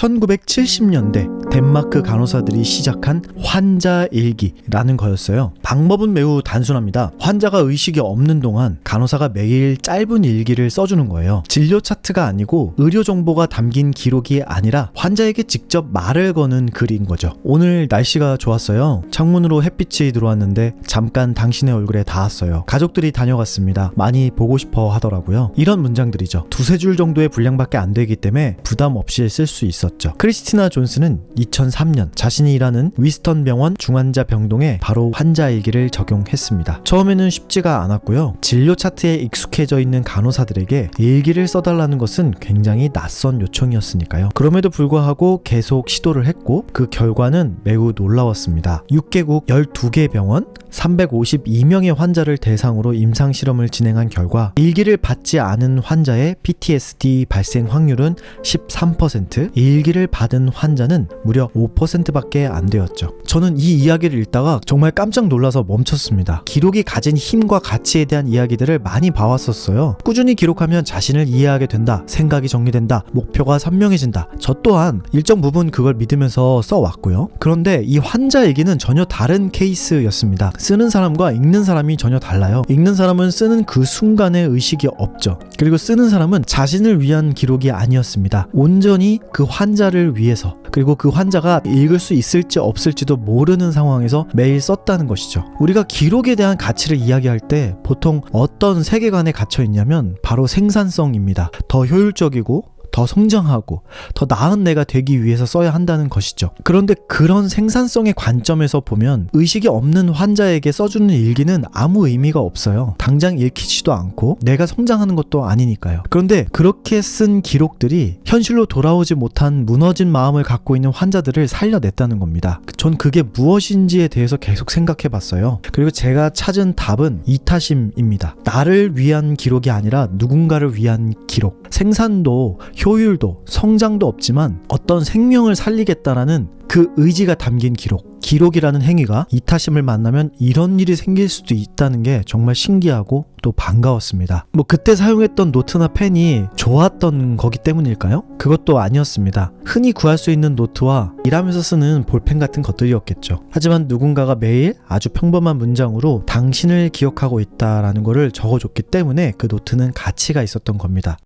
1970년대 덴마크 간호사들이 시작한 환자 일기라는 거였어요. 방법은 매우 단순합니다. 환자가 의식이 없는 동안 간호사가 매일 짧은 일기를 써주는 거예요. 진료 차트가 아니고 의료 정보가 담긴 기록이 아니라 환자에게 직접 말을 거는 글인 거죠. 오늘 날씨가 좋았어요. 창문으로 햇빛이 들어왔는데 잠깐 당신의 얼굴에 닿았어요. 가족들이 다녀갔습니다. 많이 보고 싶어 하더라고요. 이런 문장들이죠. 두세 줄 정도의 분량밖에 안 되기 때문에 부담 없이 쓸 수 있었죠. 크리스티나 존스는 2003년 자신이 일하는 위스턴 병원 중환자 병동에 바로 환자 일기를 적용했습니다. 처음에는 쉽지가 않았고요. 진료 차트에 익숙해져 있는 간호사들에게 일기를 써달라는 것은 굉장히 낯선 요청이었으니까요. 그럼에도 불구하고 계속 시도를 했고 그 결과는 매우 놀라웠습니다. 6개국 12개 병원 352명의 환자를 대상으로 임상실험을 진행한 결과 일기를 받지 않은 환자의 PTSD 발생 확률은 13%, 일기를 받은 환자는 무려 5%밖에 안 되었죠. 저는 이 이야기를 읽다가 정말 깜짝 놀라서 멈췄습니다. 기록이 가진 힘과 가치에 대한 이야기들을 많이 봐왔었어요. 꾸준히 기록하면 자신을 이해하게 된다, 생각이 정리된다, 목표가 선명해진다. 저 또한 일정 부분 그걸 믿으면서 써왔고요. 그런데 이 환자 일기는 전혀 다른 케이스였습니다. 쓰는 사람과 읽는 사람이 전혀 달라요. 읽는 사람은 쓰는 그 순간에 의식이 없죠. 그리고 쓰는 사람은 자신을 위한 기록이 아니었습니다. 온전히 그 환자를 위해서, 그리고 그 환자가 읽을 수 있을지 없을지도 모르는 상황에서 매일 썼다는 것이죠. 우리가 기록에 대한 가치를 이야기할 때 보통 어떤 세계관에 갇혀 있냐면 바로 생산성입니다. 더 효율적이고 더 성장하고 더 나은 내가 되기 위해서 써야 한다는 것이죠. 그런데 그런 생산성의 관점에서 보면 의식이 없는 환자에게 써주는 일기는 아무 의미가 없어요. 당장 읽히지도 않고 내가 성장하는 것도 아니니까요. 그런데 그렇게 쓴 기록들이 현실로 돌아오지 못한 무너진 마음을 갖고 있는 환자들을 살려냈다는 겁니다. 전 그게 무엇인지에 대해서 계속 생각해 봤어요. 그리고 제가 찾은 답은 이타심입니다. 나를 위한 기록이 아니라 누군가를 위한 기록. 생산도 효율도 성장도 없지만 어떤 생명을 살리겠다라는 그 의지가 담긴 기록이라는 행위가 이타심을 만나면 이런 일이 생길 수도 있다는 게 정말 신기하고 또 반가웠습니다. 그때 사용했던 노트나 펜이 좋았던 거기 때문일까요? 그것도 아니었습니다. 흔히 구할 수 있는 노트와 일하면서 쓰는 볼펜 같은 것들이었겠죠. 하지만 누군가가 매일 아주 평범한 문장으로 당신을 기억하고 있다라는 거를 적어줬기 때문에 그 노트는 가치가 있었던 겁니다.